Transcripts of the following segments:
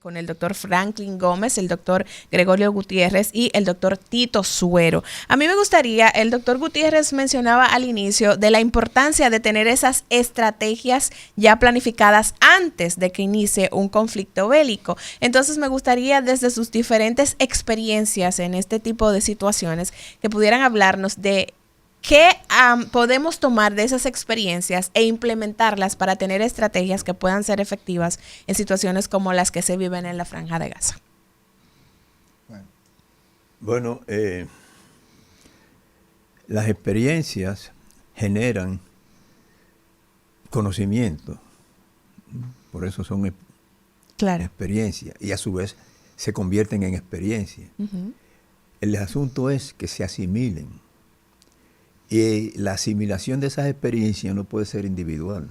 con el doctor Franklin Gómez, el doctor Gregorio Gutiérrez y el doctor Tito Suero. A mí me gustaría, el doctor Gutiérrez mencionaba al inicio de la importancia de tener esas estrategias ya planificadas antes de que inicie un conflicto bélico. Entonces me gustaría, desde sus diferentes experiencias en este tipo de situaciones, que pudieran hablarnos de ¿qué podemos tomar de esas experiencias e implementarlas para tener estrategias que puedan ser efectivas en situaciones como las que se viven en la Franja de Gaza? Bueno, las experiencias generan conocimiento, por eso son experiencias, y a su vez se convierten en experiencias. El asunto es que se asimilen. Y la asimilación de esas experiencias no puede ser individual.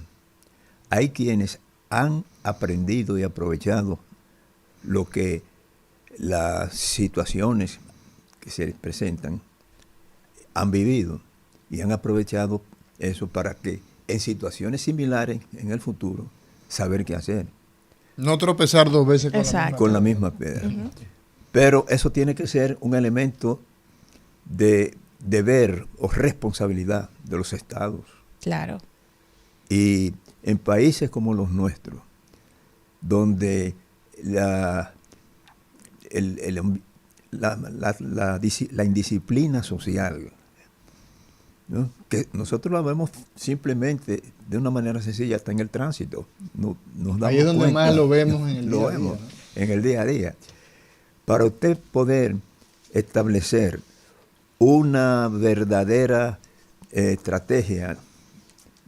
Hay quienes han aprendido y aprovechado lo que las situaciones que se presentan han vivido y han aprovechado eso para que en situaciones similares en el futuro saber qué hacer. No tropezar dos veces con la misma piedra. Pero eso tiene que ser un elemento de deber o responsabilidad de los estados. Claro. Y en países como los nuestros, donde la indisciplina social, ¿no? Que nosotros la vemos simplemente de una manera sencilla hasta en el tránsito. Nos damos ahí es donde cuenta, más lo vemos en el día a día, ¿no? En el día a día. Para usted poder establecer una verdadera estrategia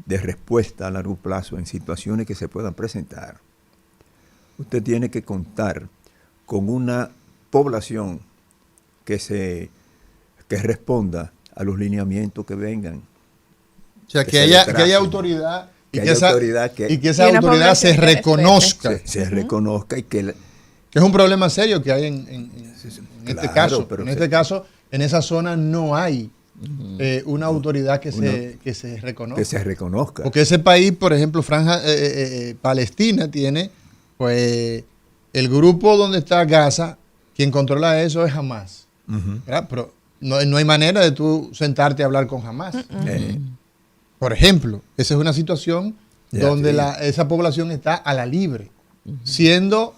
de respuesta a largo plazo en situaciones que se puedan presentar, usted tiene que contar con una población que responda a los lineamientos que vengan. O sea, que haya autoridad y que esa autoridad se reconozca. Se reconozca y que es un problema serio que hay en este caso. Pero en este caso, en esa zona no hay una autoridad que se reconozca. Que se reconozca. Porque ese país, por ejemplo, Palestina tiene, pues, el grupo donde está Gaza, quien controla eso es Hamas. Pero no hay manera de tú sentarte a hablar con Hamas. Por ejemplo, esa es una situación donde esa población está a la libre, siendo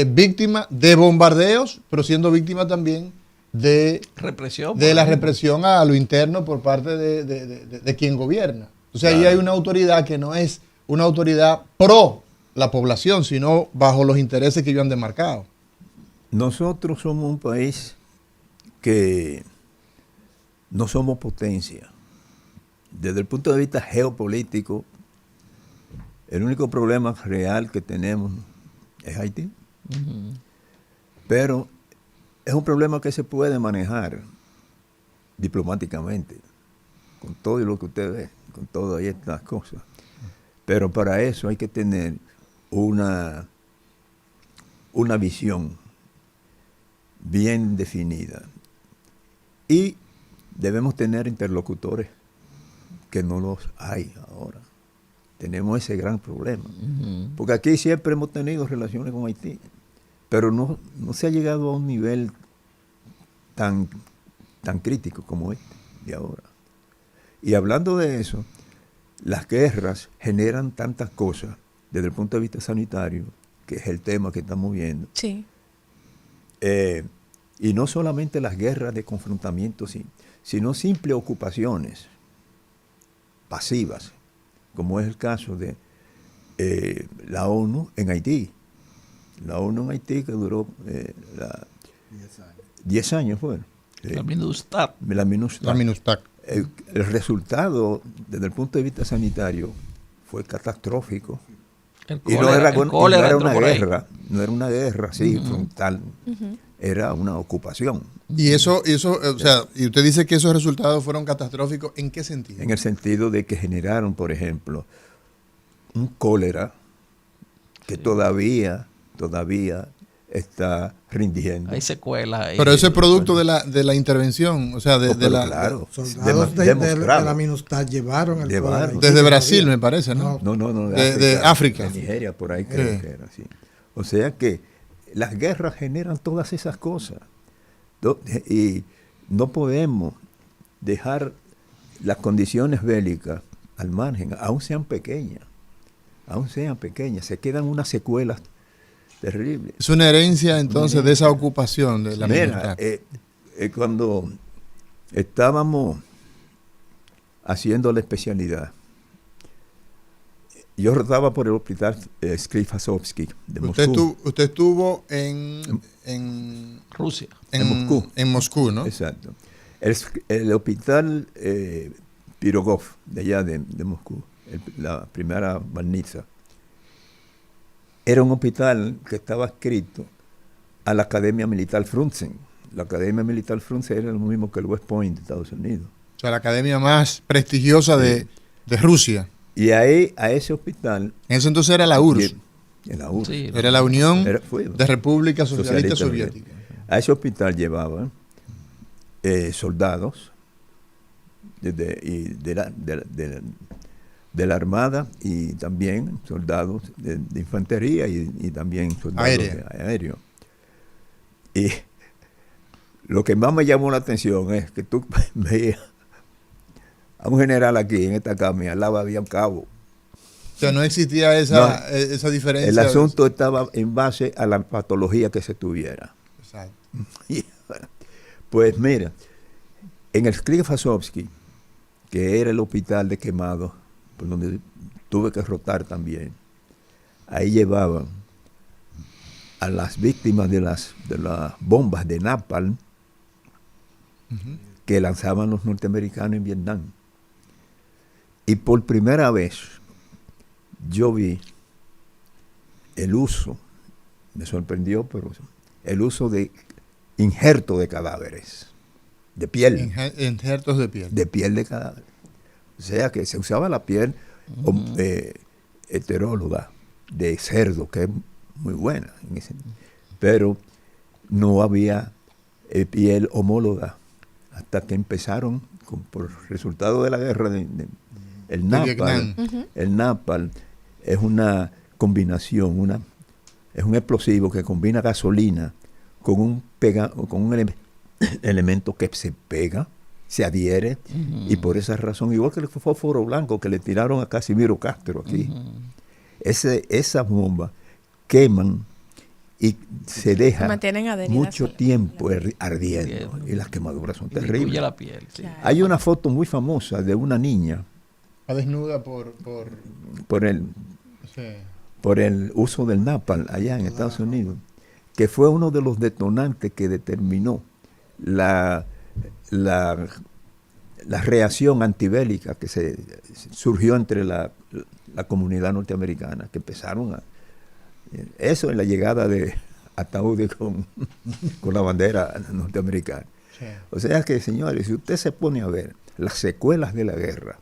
víctima de bombardeos, pero siendo víctima también de la represión a lo interno por parte de quien gobierna. Entonces ahí hay una autoridad que no es una autoridad pro la población, sino bajo los intereses que ellos han demarcado. Nosotros somos un país que no somos potencia. Desde el punto de vista geopolítico, el único problema real que tenemos es Haití. Pero es un problema que se puede manejar diplomáticamente, con todo lo que usted ve, con todas estas cosas. Pero para eso hay que tener una visión bien definida. Y debemos tener interlocutores que no los hay ahora. Tenemos ese gran problema. Porque aquí siempre hemos tenido relaciones con Haití, pero no se ha llegado a un nivel tan crítico como este de ahora. Y hablando de eso, las guerras generan tantas cosas desde el punto de vista sanitario, que es el tema que estamos viendo. Sí. Y no solamente las guerras de confrontamiento, sino simples ocupaciones pasivas, como es el caso de la ONU en Haití. La ONU en Haití, que duró 10 años fue. La MINUSTAH. La MINUSTAH. El resultado, desde el punto de vista sanitario, fue catastrófico. Y no era una guerra así, frontal. Era una ocupación. Y eso, o sea, y usted dice que esos resultados fueron catastróficos, ¿en qué sentido? En el sentido de que generaron, por ejemplo, un cólera que todavía está rindiendo. Hay secuelas ahí. Pero ese es producto de la intervención, o sea, claro. Soldados de la MINUSTAH llevaron el cólera. Desde Brasil, me parece, ¿no? No. De África. De Nigeria, por ahí creo que era así. O sea que las guerras generan todas esas cosas. Y no podemos dejar las condiciones bélicas al margen, aún sean pequeñas, se quedan unas secuelas terribles. Es una herencia entonces de esa ocupación de la Mira, cuando estábamos haciendo la especialidad, yo rotaba por el hospital Sklifasovsky de Moscú. Usted estuvo en Rusia. En Moscú. En Moscú, ¿no? Exacto. El hospital Pirogov, de allá de Moscú, la primera Balnitsa, era un hospital que estaba adscrito a la Academia Militar Frunze. La Academia Militar Frunze era lo mismo que el West Point de Estados Unidos. O sea, la academia más prestigiosa de Rusia. Y ahí, a ese hospital... En ese entonces era la URSS. La URSS. Sí, era la Unión de Repúblicas Socialistas Soviéticas. A ese hospital llevaban soldados de la Armada y también soldados de infantería y también soldados aéreos. Y lo que más me llamó la atención es que tú veías a un general aquí en esta cama y al lado había un cabo. O sea, no existía esa diferencia. El asunto estaba en base a la patología que se tuviera. Exacto. Pues mira, en el Sklifasovsky, que era el hospital de quemados, por donde tuve que rotar también, ahí llevaban a las víctimas de las bombas de napalm que lanzaban los norteamericanos en Vietnam. Y por primera vez yo vi el uso, me sorprendió, pero el uso de injertos de cadáveres, de piel. Injertos de piel. De piel de cadáver. O sea que se usaba la piel heteróloga de cerdo, que es muy buena, pero no había piel homóloga hasta que empezaron, por resultado de la guerra el napalm. El napalm es una combinación, es un explosivo que combina gasolina con un elemento que se pega, se adhiere, y por esa razón, igual que el fósforo blanco que le tiraron a Casimiro Castro aquí, esas bombas queman y se deja mucho tiempo ardiendo, y las quemaduras son terribles. La piel, sí. Claro. Hay una foto muy famosa de una niña Desnuda por el uso del napalm allá en Estados Unidos, que fue uno de los detonantes que determinó la reacción antibélica que surgió entre la comunidad norteamericana, que empezaron eso en la llegada de ataúdes con la bandera norteamericana. Sí. O sea que, señores, si usted se pone a ver las secuelas de la guerra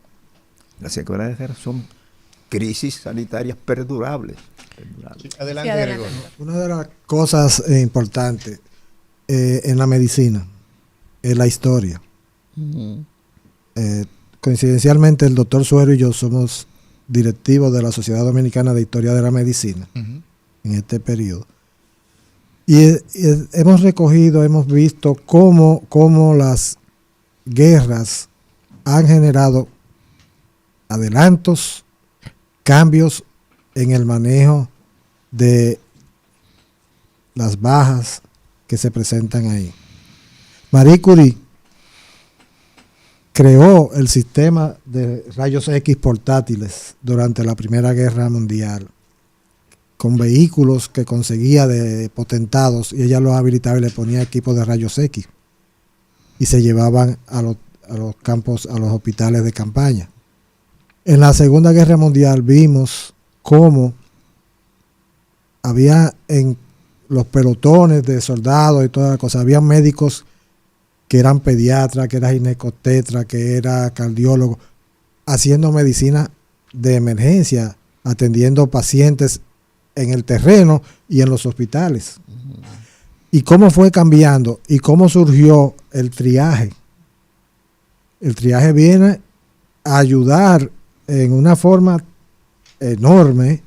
son crisis sanitarias perdurables. Sí, adelante, Gregorio. Una de las cosas importantes en la medicina es la historia. Coincidencialmente, el doctor Suero y yo somos directivos de la Sociedad Dominicana de Historia de la Medicina en este periodo. Y hemos visto cómo las guerras han generado adelantos, cambios en el manejo de las bajas que se presentan ahí. Marie Curie creó el sistema de rayos X portátiles durante la Primera Guerra Mundial, con vehículos que conseguía de potentados, y ella los habilitaba y le ponía equipos de rayos X y se llevaban a los campos, a los hospitales de campaña. En la Segunda Guerra Mundial vimos cómo había en los pelotones de soldados y todas las cosas, había médicos que eran pediatras, que eran ginecobstetras, que eran cardiólogos, haciendo medicina de emergencia, atendiendo pacientes en el terreno y en los hospitales. Y cómo fue cambiando y cómo surgió el triaje. El triaje viene a ayudar en una forma enorme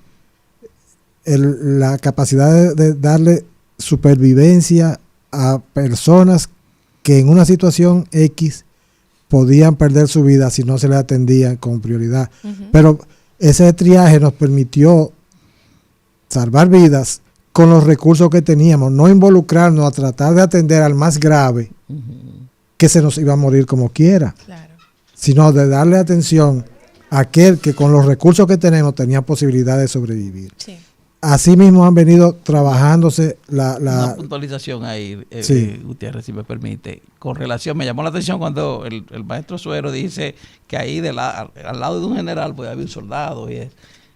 la capacidad de darle supervivencia a personas que en una situación X podían perder su vida si no se les atendía con prioridad. Pero ese triaje nos permitió salvar vidas con los recursos que teníamos, no involucrarnos a tratar de atender al más grave, que se nos iba a morir como quiera, sino de darle atención a aquel que con los recursos que tenemos tenía posibilidad de sobrevivir. Sí. Así mismo han venido trabajándose una puntualización ahí, Gutiérrez, si me permite. Con relación, me llamó la atención cuando el maestro Suero dice que ahí al lado de un general pues había un soldado. Y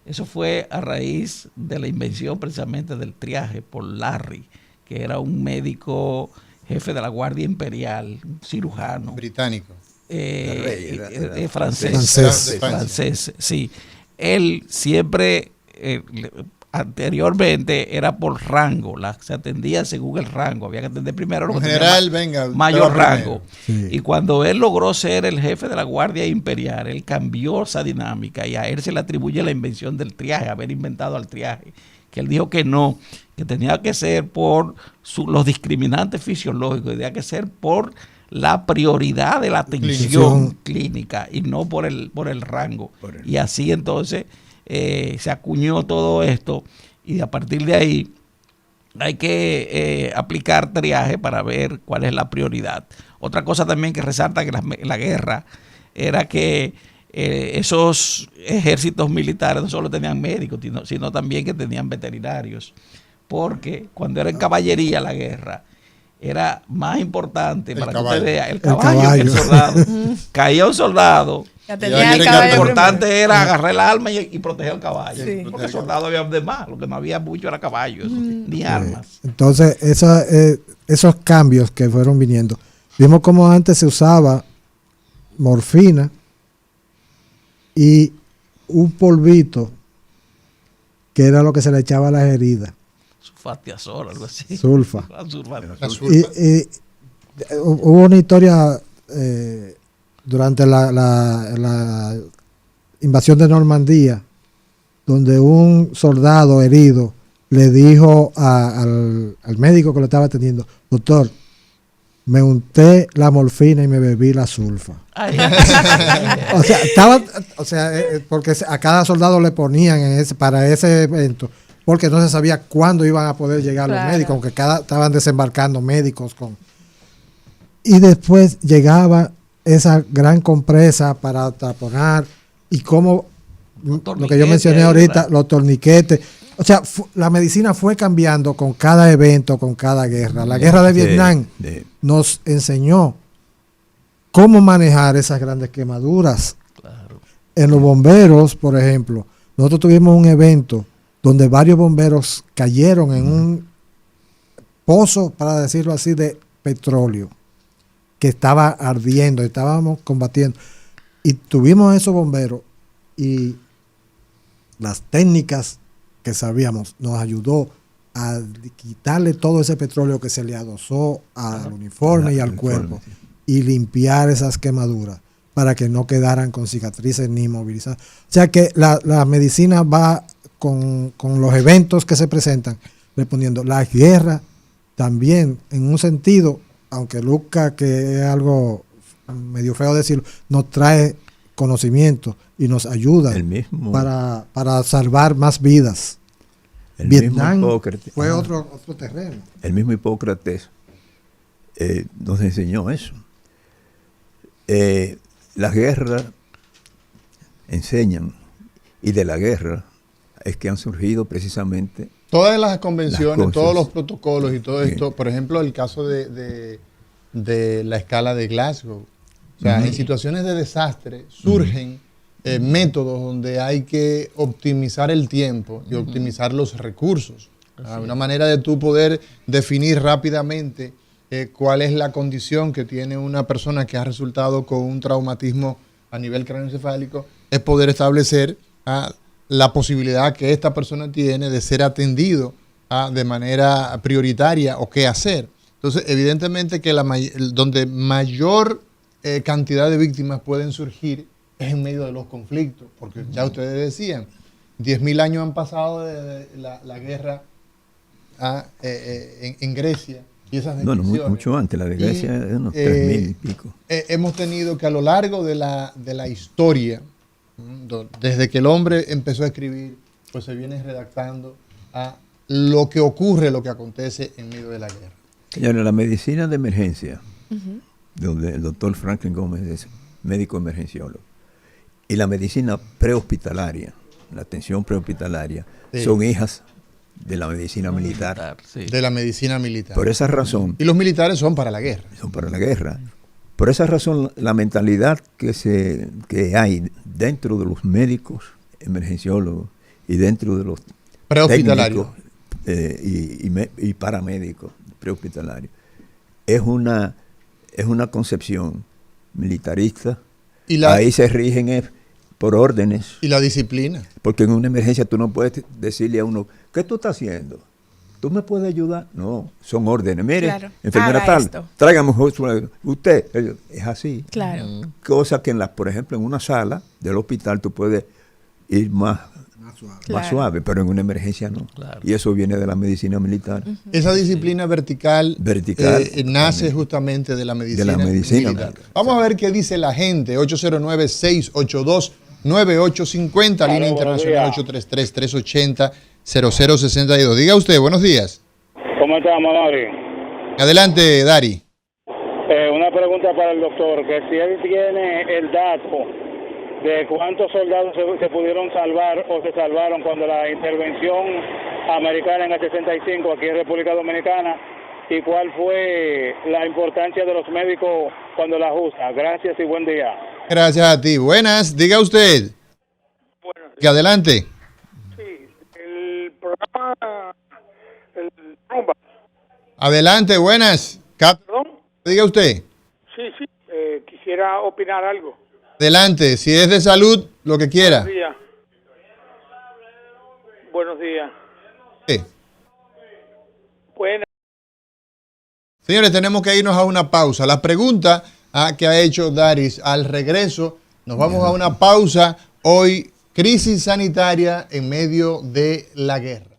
eso fue a raíz de la invención precisamente del triaje por Larry, que era un médico jefe de la Guardia Imperial, un cirujano. Británico. Francés, sí. Él siempre... anteriormente era por rango, se atendía según el rango, había que atender primero lo que general, mayor rango. Sí. Y cuando él logró ser el jefe de la Guardia Imperial, él cambió esa dinámica y a él se le atribuye la invención del triaje, haber inventado el triaje, que él dijo que no, que tenía que ser por los discriminantes fisiológicos, tenía que ser por la prioridad de la atención clínica y no por el rango. Y así entonces se acuñó todo esto y a partir de ahí hay que aplicar triaje para ver cuál es la prioridad. Otra cosa también que resalta que la guerra era que esos ejércitos militares no solo tenían médicos, sino también que tenían veterinarios, porque cuando era en caballería la guerra era más importante para que usted vea el caballo que el soldado. Caía un soldado. Lo importante era agarrar el arma y proteger el caballo. Sí. Porque el soldado había de más, lo que no había mucho era caballos, ni armas. Entonces, esos cambios que fueron viniendo, vimos como antes se usaba morfina y un polvito que era lo que se le echaba a las heridas. Sulfatiazol, algo así. Sulfa. Y hubo una historia durante la invasión de Normandía, donde un soldado herido le dijo al médico que lo estaba atendiendo: doctor, me unté la morfina y me bebí la sulfa. Porque a cada soldado le ponían para ese evento, porque no se sabía cuándo iban a poder llegar los médicos, aunque estaban desembarcando médicos y después llegaba esa gran compresa para taponar y como lo que yo mencioné ahorita, los torniquetes. O sea, la medicina fue cambiando con cada evento, con cada guerra. La guerra de Vietnam nos enseñó cómo manejar esas grandes quemaduras. Claro. En los bomberos, por ejemplo, nosotros tuvimos un evento donde varios bomberos cayeron en un pozo, para decirlo así, de petróleo que estaba ardiendo, estábamos combatiendo. Y tuvimos esos bomberos y las técnicas que sabíamos nos ayudó a quitarle todo ese petróleo que se le adosó al uniforme y al cuerpo y limpiar esas quemaduras para que no quedaran con cicatrices ni inmovilizadas. O sea que la medicina va con los eventos que se presentan respondiendo. La guerra también, en un sentido, aunque Luca, que es algo medio feo decirlo, nos trae conocimiento y nos ayuda para salvar más vidas. Vietnam fue otro terreno. El mismo Hipócrates nos enseñó eso. Las guerras enseñan, y de la guerra es que han surgido precisamente todas las convenciones, todos los protocolos y todo esto. Por ejemplo, el caso de la escala de Glasgow. O sea, en situaciones de desastre surgen métodos donde hay que optimizar el tiempo y optimizar los recursos. Una manera de tú poder definir rápidamente cuál es la condición que tiene una persona que ha resultado con un traumatismo a nivel craneoencefálico es poder establecer la posibilidad que esta persona tiene de ser atendido de manera prioritaria o qué hacer. Entonces, evidentemente que donde mayor cantidad de víctimas pueden surgir es en medio de los conflictos, porque ya ustedes decían, 10.000 años han pasado de la guerra en Grecia y esas No, descripciones. mucho antes, la de Grecia es unos 3.000 y pico. Hemos tenido que a lo largo de la historia, desde que el hombre empezó a escribir, pues se viene redactando a lo que ocurre, lo que acontece en medio de la guerra. Señores, la medicina de emergencia, donde el doctor Franklin Gómez es médico emergenciólogo, y la medicina prehospitalaria, la atención prehospitalaria, son hijas de la medicina militar. Sí. De la medicina militar. Por esa razón. Y los militares son para la guerra. Son para la guerra. Por esa razón, la mentalidad que hay dentro de los médicos emergenciólogos y dentro de los prehospitalarios y paramédicos prehospitalarios es una concepción militarista. Ahí se rigen por órdenes. Y la disciplina. Porque en una emergencia tú no puedes decirle a uno, ¿qué tú estás haciendo? ¿Tú me puedes ayudar? No, son órdenes. Mire, claro. enfermera tal, tráigame usted. Es así. Claro. Cosa que, por ejemplo, en una sala del hospital tú puedes ir más suave, pero en una emergencia no. Claro. Y eso viene de la medicina militar. Esa disciplina vertical nace justamente de la medicina militar. Vamos a ver qué dice la gente. 809-682-9850, línea internacional 833-380-0062. Diga usted, buenos días. ¿Cómo estamos, Dari? Adelante, Dari. Una pregunta para el doctor, que si él tiene el dato de cuántos soldados se pudieron salvar o se salvaron cuando la intervención americana en el 65 aquí en República Dominicana, y cuál fue la importancia de los médicos cuando la usan. Gracias y buen día. Gracias a ti. Buenas, diga usted. Buenas. Y adelante. Sí, el programa, el Rumba. Adelante, buenas. ¿Perdón? Diga usted. Sí, quisiera opinar algo. Adelante, si es de salud, lo que quiera. Buenos días. Buenos días. Sí. Buenas. Señores, tenemos que irnos a una pausa. La pregunta que ha hecho Daris al regreso, nos vamos a una pausa. Hoy, crisis sanitaria en medio de la guerra.